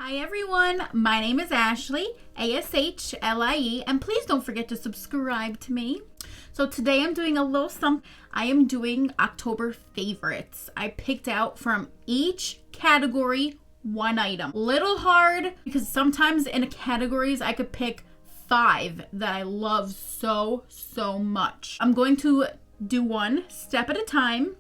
Hi everyone, my name is Ashlie, Ashlie, and please don't forget to subscribe to me. So today I'm doing a little something. I am doing October favorites. I picked out from each category one item. Little hard because sometimes in categories I could pick 5 that I love so much. I'm going to do one step at a time,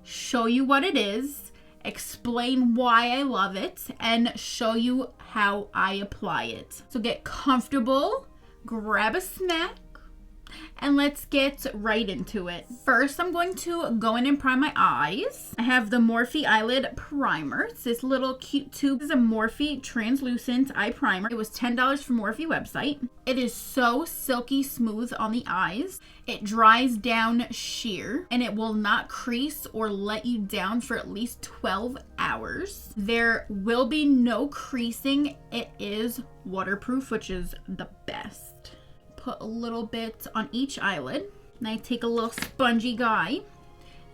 show you what it is, explain why I love it, and show you how I apply it. So get comfortable, grab a snack, and let's get right into it. First, I'm going to go in and prime my eyes. I have the Morphe Eyelid Primer. It's this little cute tube. This is a Morphe translucent eye primer. It was $10 from Morphe website. It is so silky smooth on the eyes. It dries down sheer, and it will not crease or let you down for at least 12 hours. There will be no creasing. It is waterproof, which is the best. Put a little bit on each eyelid, and I take a little spongy guy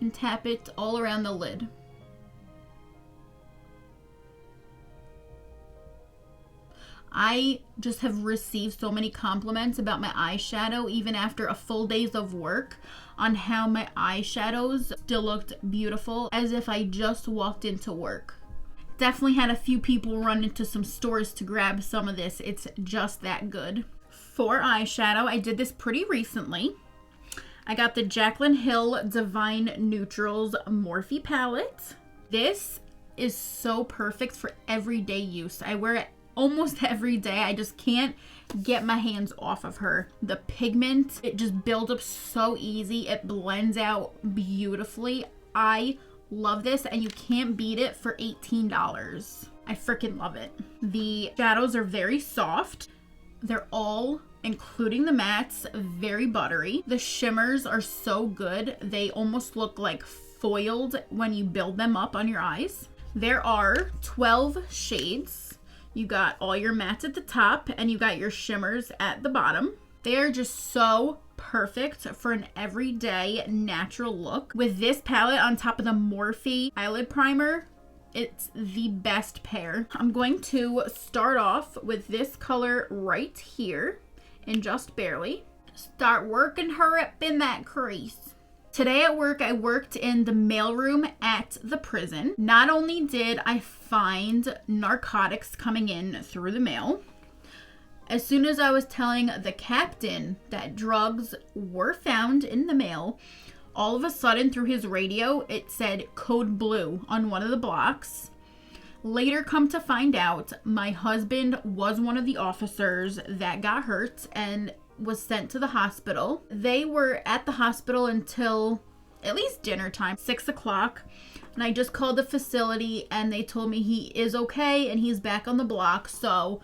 and tap it all around the lid. I just have received so many compliments about my eyeshadow, even after a full days of work, on how my eyeshadows still looked beautiful, as if I just walked into work. Definitely had a few people run into some stores to grab some of this. It's just that good. For eyeshadow, I did this pretty recently. I got the Jaclyn Hill Divine Neutrals Morphe palette. This is so perfect for everyday use. I wear it almost every day. I just can't get my hands off of her. The pigment, it just builds up so easy. It blends out beautifully. I love this, and you can't beat it for $18. I freaking love it. The shadows are very soft. They're all, including the mattes, very buttery. The shimmers are so good. They almost look like foiled when you build them up on your eyes. There are 12 shades. You got all your mattes at the top, and you got your shimmers at the bottom. They are just so perfect for an everyday natural look. With this palette on top of the Morphe Eyelid Primer, it's the best pair. I'm going to start off with this color right here, and just barely. Start working her up in that crease. Today at work, I worked in the mailroom at the prison. Not only did I find narcotics coming in through the mail, as soon as I was telling the captain that drugs were found in the mail, all of a sudden through his radio, it said code blue on one of the blocks. Later, come to find out, my husband was one of the officers that got hurt and was sent to the hospital. They were at the hospital until at least dinner time, 6 o'clock. And I just called the facility, and they told me he is okay and he's back on the block. So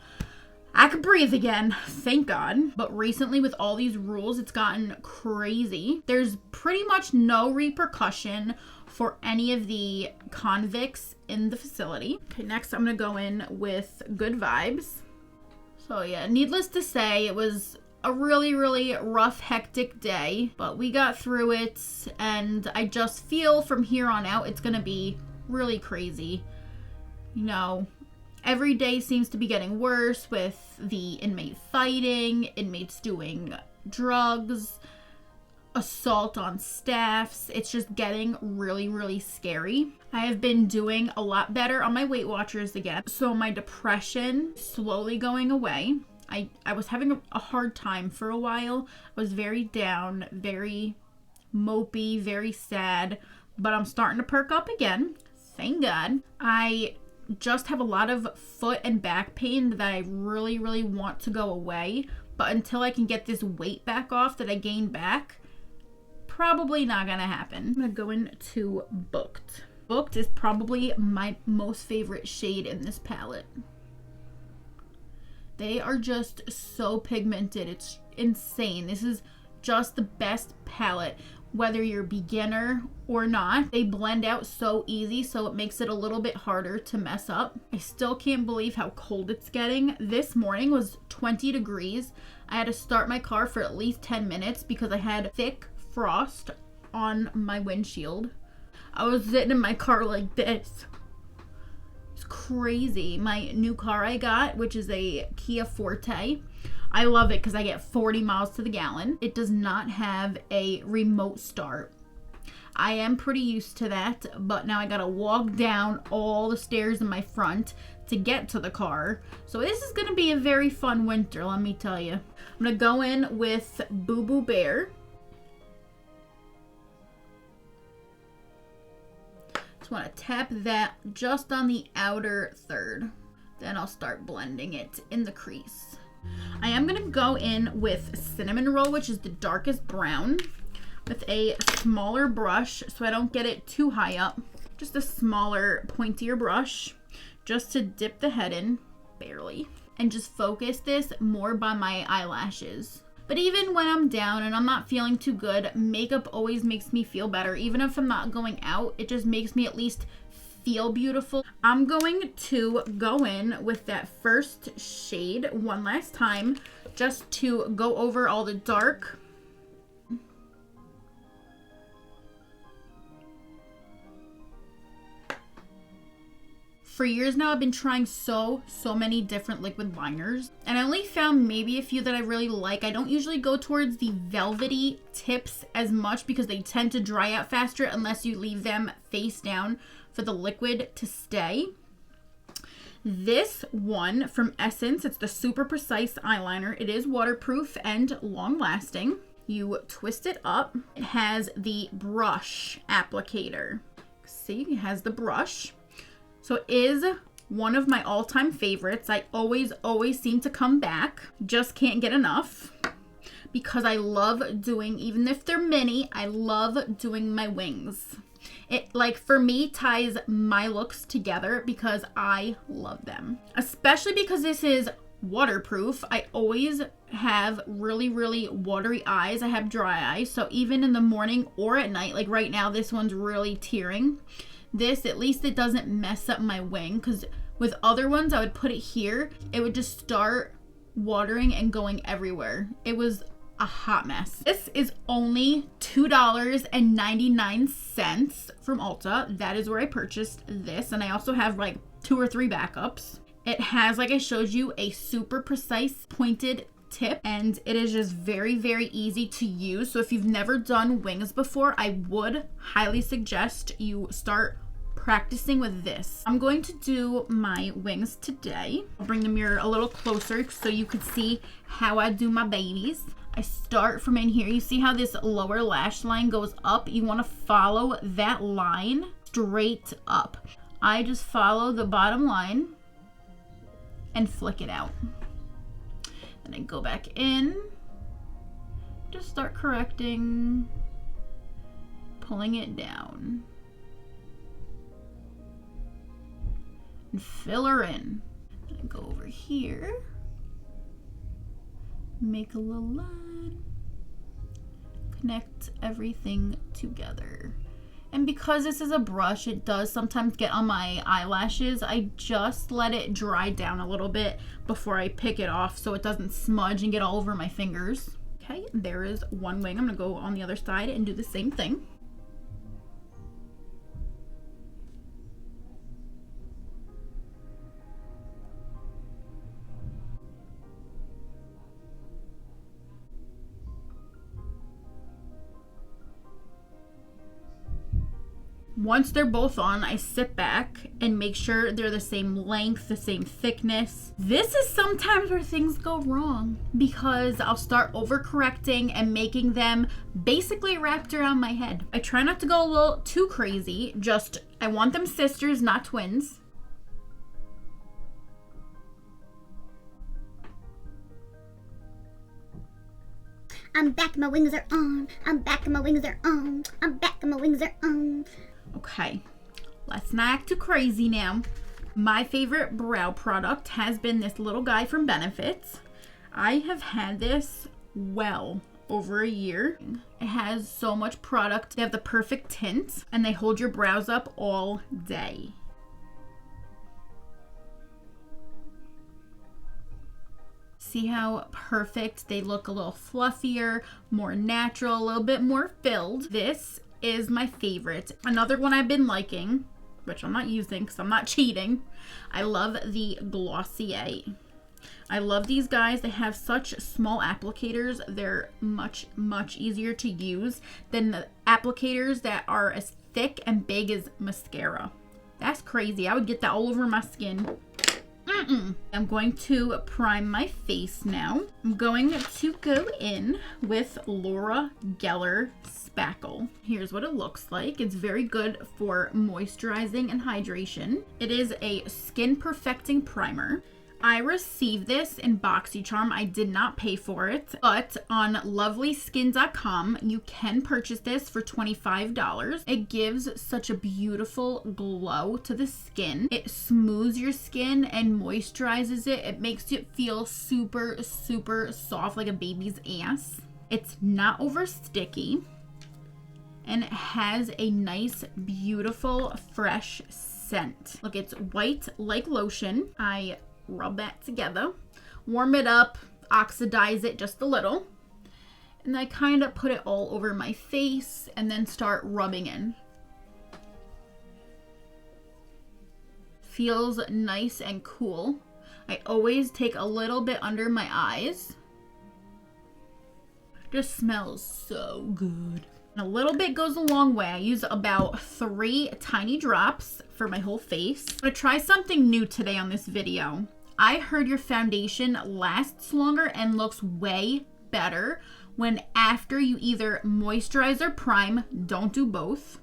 I could breathe again, thank God. But recently with all these rules, it's gotten crazy. There's pretty much no repercussion for any of the convicts in the facility. Okay, next I'm gonna go in with Good Vibes. So yeah, needless to say, it was a really rough, hectic day, but we got through it, and I just feel from here on out it's gonna be really crazy. You know, every day seems to be getting worse with the inmate fighting, inmates doing drugs, assault on staffs. It's just getting really scary. I have been doing a lot better on my Weight Watchers again, so my depression slowly going away. I was having a hard time for a while. I was very down, very mopey, very sad, but I'm starting to perk up again. Thank God. I just have a lot of foot and back pain that I really want to go away, but until I can get this weight back off that I gained back, probably not gonna happen. I'm gonna go into Booked. Booked is probably my most favorite shade in this palette. They are just so pigmented. It's insane. This is just the best palette, whether you're beginner or not. They blend out so easy, so it makes it a little bit harder to mess up. I still can't believe how cold it's getting. This morning was 20 degrees. I had to start my car for at least 10 minutes because I had thick frost on my windshield. I was sitting in my car like this. It's crazy. My new car I got, which is a Kia Forte, I love it because I get 40 miles to the gallon. It does not have a remote start. I am pretty used to that, but now I gotta walk down all the stairs in my front to get to the car. So this is gonna be a very fun winter, let me tell you. I'm gonna go in with Boo Boo Bear. Just wanna tap that just on the outer third. Then I'll start blending it in the crease. I am gonna go in with Cinnamon Roll, which is the darkest brown, with a smaller brush so I don't get it too high up. Just a smaller, pointier brush just to dip the head in, barely, and just focus this more by my eyelashes. But even when I'm down and I'm not feeling too good, makeup always makes me feel better. Even if I'm not going out, it just makes me at least feel beautiful. I'm going to go in with that first shade one last time just to go over all the dark. For years now, I've been trying so many different liquid liners, and I only found maybe a few that I really like. I don't usually go towards the velvety tips as much because they tend to dry out faster unless you leave them face down for the liquid to stay. This one from Essence, it's the Super Precise Eyeliner. It is waterproof and long lasting. You twist it up. It has the brush applicator. See, it has the brush. So it is one of my all-time favorites. I always seem to come back. Just can't get enough because I love doing, even if they're mini, I love doing my wings. It, like, for me, ties my looks together because I love them. Especially because this is waterproof. I always have really watery eyes. I have dry eyes. So even in the morning or at night, like right now, this one's really tearing. This, at least it doesn't mess up my wing, because with other ones, I would put it here. It would just start watering and going everywhere. It was a hot mess. This is only $2.99 from Ulta. That is where I purchased this. And I also have like 2 or 3 backups. It has, like I showed you, a super precise pointed tip, and it is just very easy to use. So if you've never done wings before, I would highly suggest you start practicing with this. I'm going to do my wings today. I'll bring the mirror a little closer so you could see how I do my babies. I start from in here. You see how this lower lash line goes up? You want to follow that line straight up. I just follow the bottom line and flick it out. Then I go back in, just start correcting, pulling it down, and fill her in. Then I go over here, make a little line, connect everything together. And because this is a brush, it does sometimes get on my eyelashes. I just let it dry down a little bit before I pick it off so it doesn't smudge and get all over my fingers. Okay, there is one wing. I'm gonna go on the other side and do the same thing. Once they're both on, I sit back and make sure they're the same length, the same thickness. This is sometimes where things go wrong because I'll start overcorrecting and making them basically wrapped around my head. I try not to go a little too crazy, just I want them sisters, not twins. I'm back, my wings are on. I'm back, my wings are on. I'm back, my wings are on. Okay, let's not act too crazy now. My favorite brow product has been this little guy from Benefits. I have had this well over a year. It has so much product. They have the perfect tint and they hold your brows up all day. See how perfect they look, a little fluffier, more natural, a little bit more filled. This is my favorite. Another one I've been liking, which I'm not using because I'm not cheating. I love the Glossier. I love these guys. They have such small applicators. They're much, much easier to use than the applicators that are as thick and big as mascara. That's crazy. I would get that all over my skin. I'm going to prime my face now. I'm going to go in with Laura Geller Spackle. Here's what it looks like. It's very good for moisturizing and hydration. It is a skin perfecting primer. I received this in BoxyCharm. I did not pay for it, but on lovelyskin.com, you can purchase this for $25. It gives such a beautiful glow to the skin. It smooths your skin and moisturizes it. It makes it feel super, super soft like a baby's ass. It's not over sticky, and it has a nice, beautiful, fresh scent. Look, it's white like lotion. I rub that together, warm it up, oxidize it just a little, and I kind of put it all over my face and then start rubbing in. Feels nice and cool. I always take a little bit under my eyes. Just smells so good. And a little bit goes a long way. I use about 3 tiny drops for my whole face. I'm gonna try something new today on this video. I heard your foundation lasts longer and looks way better when after you either moisturize or prime. Don't do both.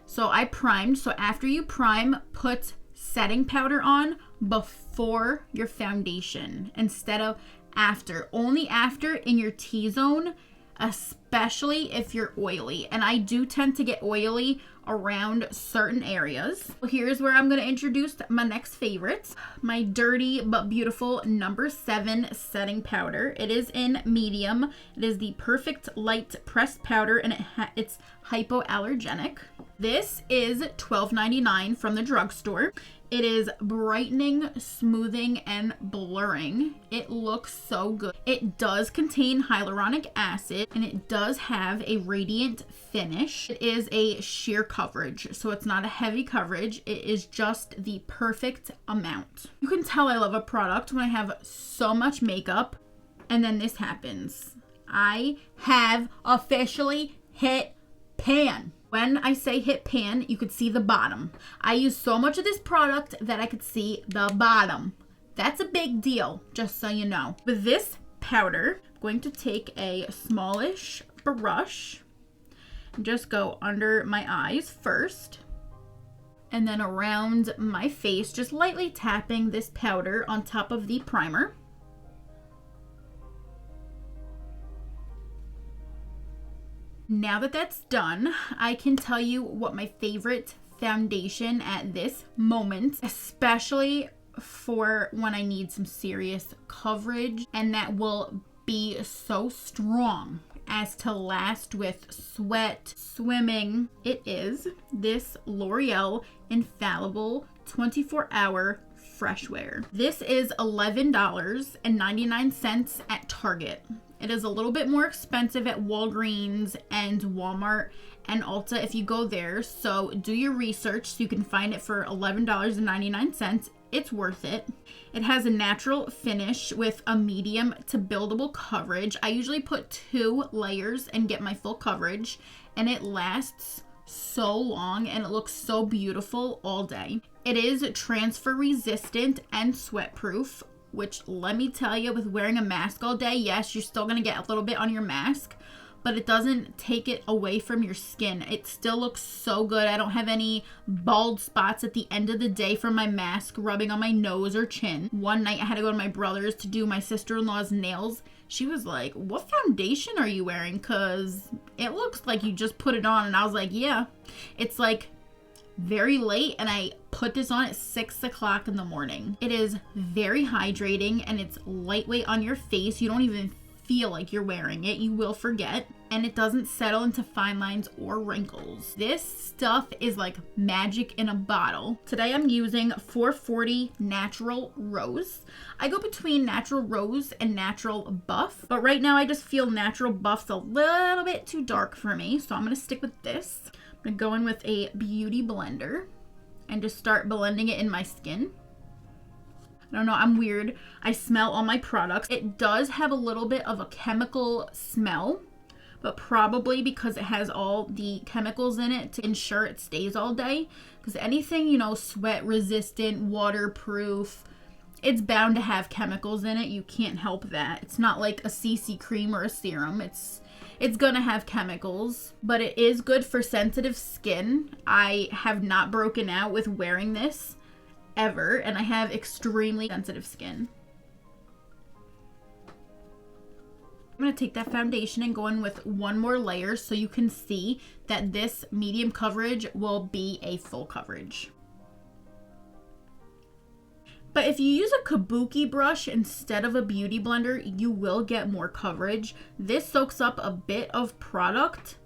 So I primed. So after you prime, put setting powder on before your foundation instead of after. Only after in your T-zone, especially if you're oily. And I do tend to get oily around certain areas. Here's where I'm going to introduce my next favorite, my dirty but beautiful number 7 setting powder. It is in medium. It is the Perfect Light pressed powder, and it's hypoallergenic. This is $12.99 from the drugstore. It is brightening, smoothing, and blurring. It looks so good. It does contain hyaluronic acid, and it does have a radiant finish. It is a sheer coverage, so it's not a heavy coverage. It is just the perfect amount. You can tell I love a product when I have so much makeup, and then this happens. I have officially hit pan. When I say hit pan, you could see the bottom. I use so much of this product that I could see the bottom. That's a big deal, just so you know. With this powder, I'm going to take a smallish brush and just go under my eyes first, and then around my face, just lightly tapping this powder on top of the primer. Now that that's done, I can tell you what my favorite foundation at this moment, especially for when I need some serious coverage and that will be so strong as to last with sweat, swimming. It is this L'Oreal Infallible 24-hour fresh wear. This is $11.99 at Target. It is a little bit more expensive at Walgreens and Walmart and Ulta if you go there. So do your research so you can find it for $11.99. It's worth it. It has a natural finish with a medium to buildable coverage. I usually put 2 layers and get my full coverage, and it lasts so long and it looks so beautiful all day. It is transfer resistant and sweat proof, which, let me tell you, with wearing a mask all day, yes, you're still going to get a little bit on your mask, but it doesn't take it away from your skin. It still looks so good. I don't have any bald spots at the end of the day from my mask rubbing on my nose or chin. One night I had to go to my brother's to do my sister-in-law's nails. She was like, "What foundation are you wearing? Because it looks like you just put it on." And I was like, yeah. It's like very late, and I put this on at 6 o'clock in the morning. It is very hydrating, and it's lightweight on your face. You don't even feel like you're wearing it. You will forget, and it doesn't settle into fine lines or wrinkles. This stuff is like magic in a bottle. Today I'm using 440 Natural Rose. I go between Natural Rose and Natural Buff, but right now I just feel Natural Buff's a little bit too dark for me, so I'm gonna stick with this. I'm gonna go in with a beauty blender and just start blending it in my skin. I don't know, I'm weird. I smell all my products. It does have a little bit of a chemical smell, but probably because it has all the chemicals in it to ensure it stays all day. Because anything, you know, sweat resistant, waterproof, it's bound to have chemicals in it. You can't help that. It's not like a CC cream or a serum. It's gonna have chemicals, but it is good for sensitive skin. I have not broken out with wearing this ever, and I have extremely sensitive skin. I'm going to take that foundation and go in with one more layer so you can see that this medium coverage will be a full coverage. But if you use a kabuki brush instead of a beauty blender, you will get more coverage. This soaks up a bit of product.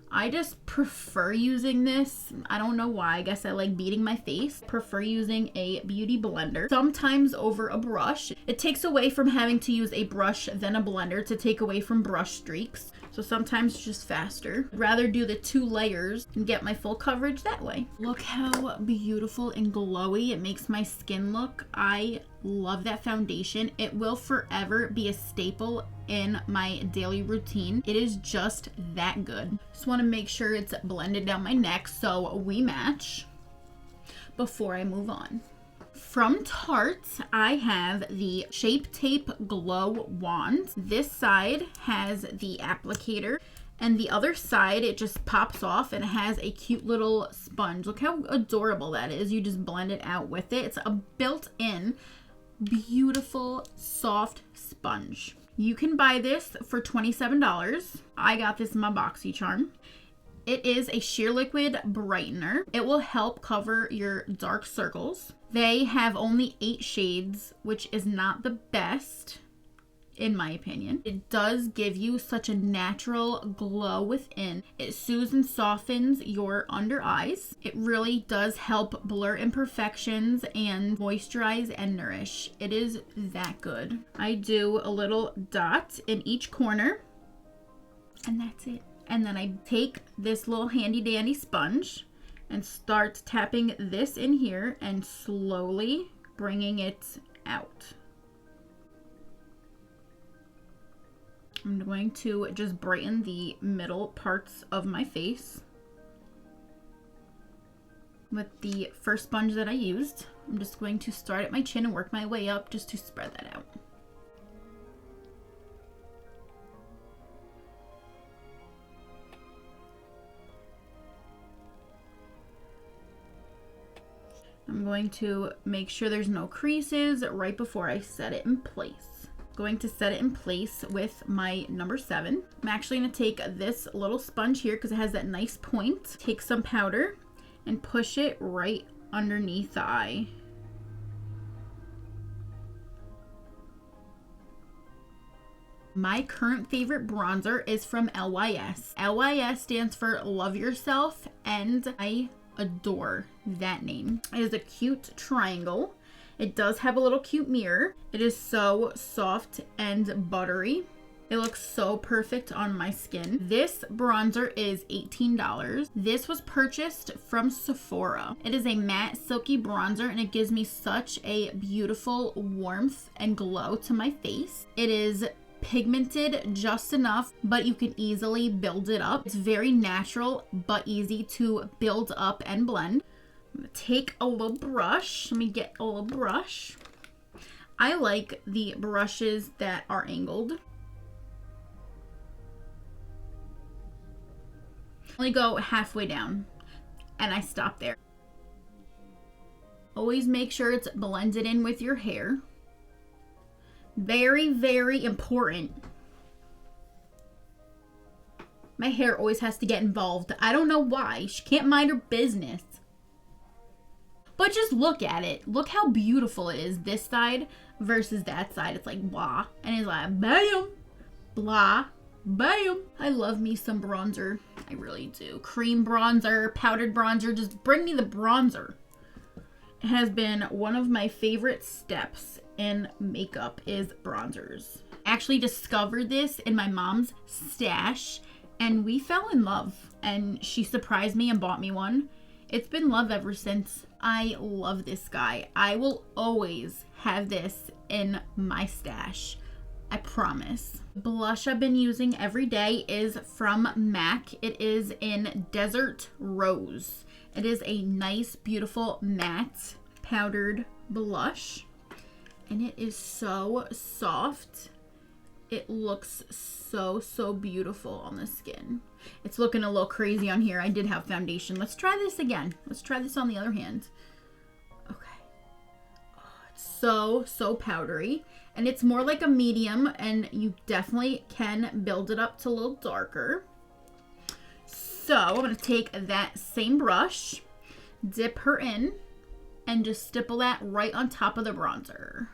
I just prefer using this. I don't know why. I guess I like beating my face. Prefer using a beauty blender, sometimes over a brush. It takes away from having to use a brush than a blender to take away from brush streaks. So sometimes it's just faster. I'd rather do the 2 layers and get my full coverage that way. Look how beautiful and glowy it makes my skin look. I love that foundation. It will forever be a staple in my daily routine. It is just that good. Just want to make sure it's blended down my neck so we match before I move on. From Tarte, I have the Shape Tape Glow Wand. This side has the applicator, and the other side, it just pops off and it has a cute little sponge. Look how adorable that is. You just blend it out with it. It's a built-in, beautiful, soft sponge. You can buy this for $27. I got this in my BoxyCharm. It is a sheer liquid brightener. It will help cover your dark circles. They have only 8 shades, which is not the best, in my opinion. It does give you such a natural glow within. It soothes and softens your under eyes. It really does help blur imperfections and moisturize and nourish. It is that good. I do a little dot in each corner, and that's it. And then I take this little handy dandy sponge and start tapping this in here and slowly bringing it out. I'm going to just brighten the middle parts of my face with the first sponge that I used. I'm just going to start at my chin and work my way up just to spread that out. I'm going to make sure there's no creases right before I set it in place. Going to set it in place with my number 7. I'm actually going to take this little sponge here because it has that nice point. Take some powder and push it right underneath the eye. My current favorite bronzer is from LYS. LYS stands for Love Yourself, and I adore that name. It is a cute triangle. It does have a little cute mirror. It is so soft and buttery. It looks so perfect on my skin. This bronzer is $18. This was purchased from Sephora. It is a matte silky bronzer and it gives me such a beautiful warmth and glow to my face. It is pigmented just enough, but you can easily build it up. It's very natural but easy to build up and blend. I'm gonna take a little brush. Let me get a little brush. I like the brushes that are angled. Only go halfway down and I stop there. Always make sure it's blended in with your hair. Very, very important. My hair always has to get involved. I don't know why. She can't mind her business. But just look at it. Look how beautiful it is. This side versus that side. It's like blah. And it's like bam. Blah. Bam. I love me some bronzer. I really do. Cream bronzer, powdered bronzer. Just bring me the bronzer. It has been one of my favorite steps in makeup is bronzers. I actually discovered this in my mom's stash and we fell in love, and she surprised me and bought me one. It's been love ever since. I love this guy. I will always have this in my stash. I promise. Blush I've been using every day is from MAC. It is in Desert Rose. It is a nice, beautiful matte powdered blush. And it is so soft. It looks so beautiful on the skin. It's looking a little crazy on here. I did have foundation. Let's try this again. Let's try this on the other hand. Okay. Oh, it's so powdery. And it's more like a medium, and you definitely can build it up to a little darker. So I'm going to take that same brush, dip her in, and just stipple that right on top of the bronzer.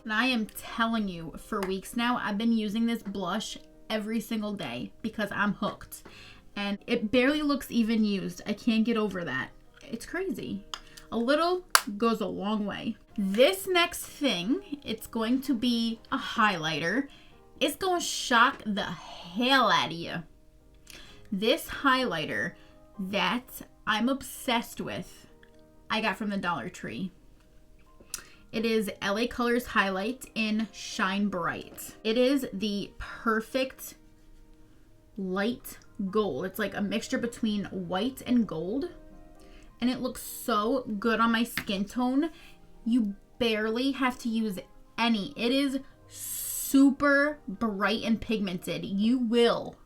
And I am telling you, for weeks now, I've been using this blush every single day because I'm hooked. And it barely looks even used. I can't get over that. It's crazy. A little goes a long way. This next thing, it's going to be a highlighter. It's going to shock the hell out of you. This highlighter that I'm obsessed with, I got from the Dollar Tree. It is LA Colors Highlight in Shine Bright. It is the perfect light gold. It's like a mixture between white and gold. And it looks so good on my skin tone. You barely have to use any. It is super bright and pigmented. You will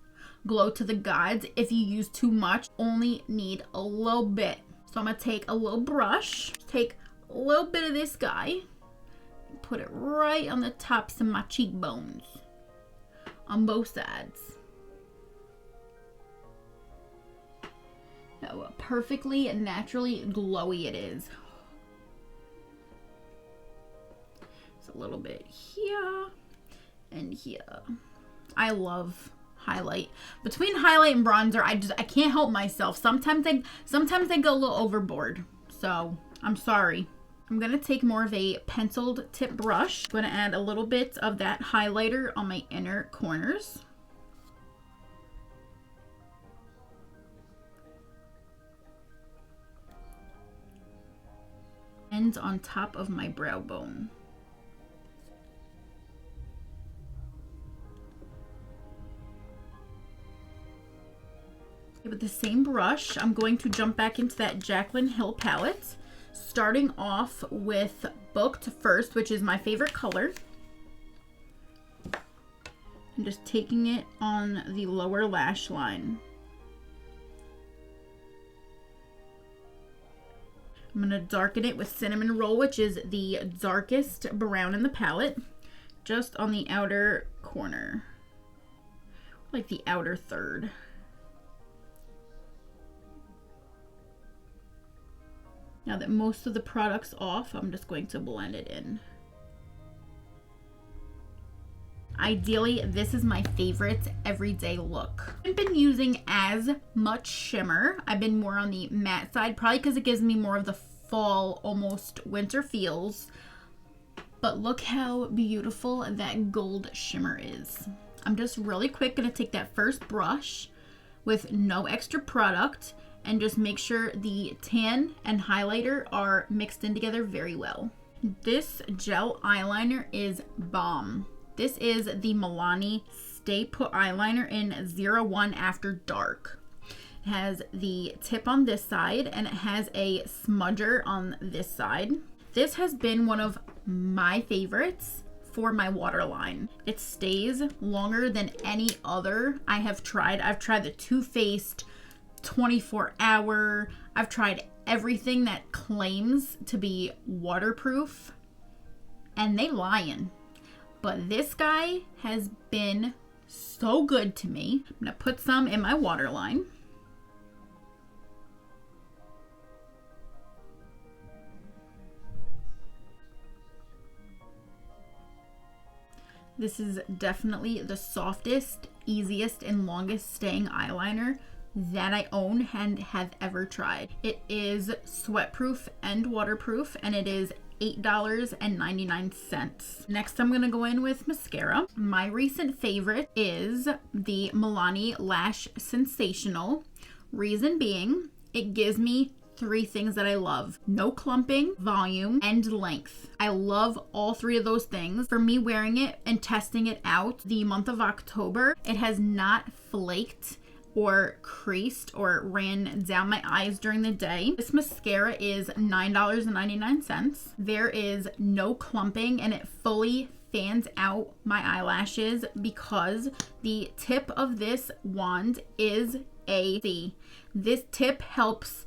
glow to the gods if you use too much. Only need a little bit. So I'm going to take a little brush, take a little bit of this guy, and put it right on the tops of my cheekbones on both sides. How perfectly and naturally glowy it is. It's a little bit here and here. I love highlight. Between highlight and bronzer, I can't help myself. Sometimes I go a little overboard. So I'm sorry. I'm gonna take more of a penciled tip brush. I'm gonna add a little bit of that highlighter on my inner corners. And on top of my brow bone. With the same brush, I'm going to jump back into that Jaclyn Hill palette, starting off with Booked first, which is my favorite color. And just taking it on the lower lash line. I'm going to darken it with Cinnamon Roll, which is the darkest brown in the palette, just on the outer corner, like the outer third. Now that most of the product's off, I'm just going to blend it in. Ideally, this is my favorite everyday look. I haven't been using as much shimmer. I've been more on the matte side, probably because it gives me more of the fall, almost winter feels. But look how beautiful that gold shimmer is. I'm just really quick gonna take that first brush with no extra product and just make sure the tan and highlighter are mixed in together very well. This gel eyeliner is bomb. This is the Milani Stay Put eyeliner in 01 After Dark. It has the tip on this side and it has a smudger on this side. This has been one of my favorites for my waterline. It stays longer than any other I have tried. I've tried the Too Faced 24-hour. I've tried everything that claims to be waterproof, and they lying. But this guy has been so good to me. I'm gonna put some in my waterline. This is definitely the softest, easiest, and longest staying eyeliner that I own and have ever tried. It is sweat proof and waterproof, and it is $8.99. Next, I'm gonna go in with mascara. My recent favorite is the Milani Lash Sensational. Reason being, it gives me three things that I love: no clumping, volume, and length. I love all three of those things. For me, wearing it and testing it out the month of October, it has not flaked or creased or ran down my eyes during the day. This mascara is $9.99. There is no clumping and it fully fans out my eyelashes because the tip of this wand is a C. This tip helps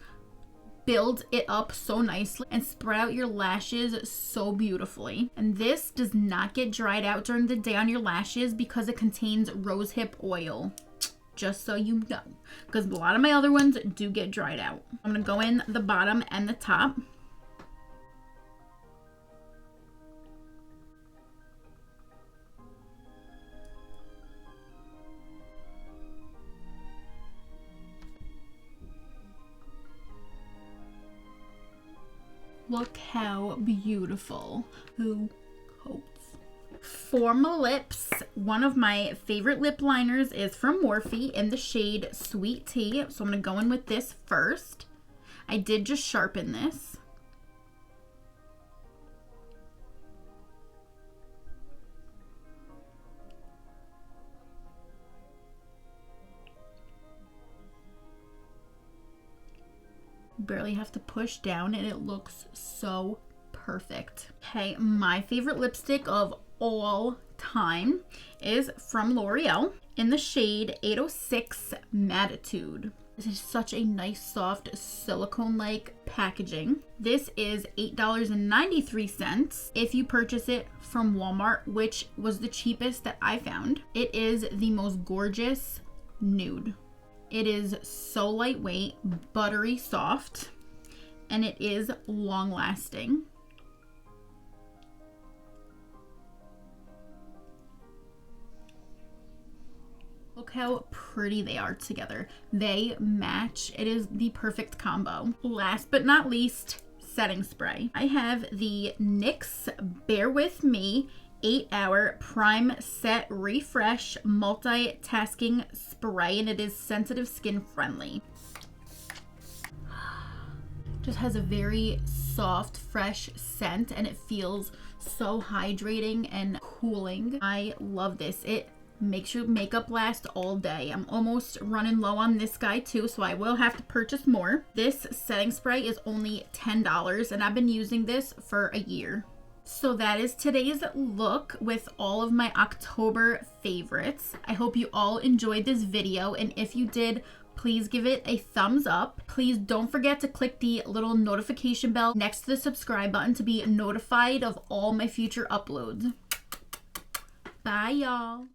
build it up so nicely and spread out your lashes so beautifully. And this does not get dried out during the day on your lashes because it contains rosehip oil. Just so you know, because a lot of my other ones do get dried out. I'm gonna go in the bottom and the top. Look how beautiful. Who coats? For my lips, one of my favorite lip liners is from Morphe in the shade Sweet Tea. So I'm going to go in with this first. I did just sharpen this. Barely have to push down and it looks so perfect. Okay, my favorite lipstick of all time is from L'Oreal in the shade 806 Matitude. This is such a nice soft silicone-like packaging. This is $8.93 if you purchase it from Walmart, which was the cheapest that I found. It is the most gorgeous nude. It is so lightweight, buttery soft, and it is long lasting. Look how pretty they are together. They match. It is the perfect combo. Last but not least, setting spray. I have the NYX Bear With Me 8-hour Prime Set Refresh Multitasking Spray, and it is sensitive skin friendly. Just has a very soft, fresh scent, and it feels so hydrating and cooling. I love this. It makes your makeup last all day. I'm almost running low on this guy too, so I will have to purchase more. This setting spray is only $10, and I've been using this for a year. So that is today's look with all of my October favorites. I hope you all enjoyed this video, and if you did, please give it a thumbs up. Please don't forget to click the little notification bell next to the subscribe button to be notified of all my future uploads. Bye, y'all.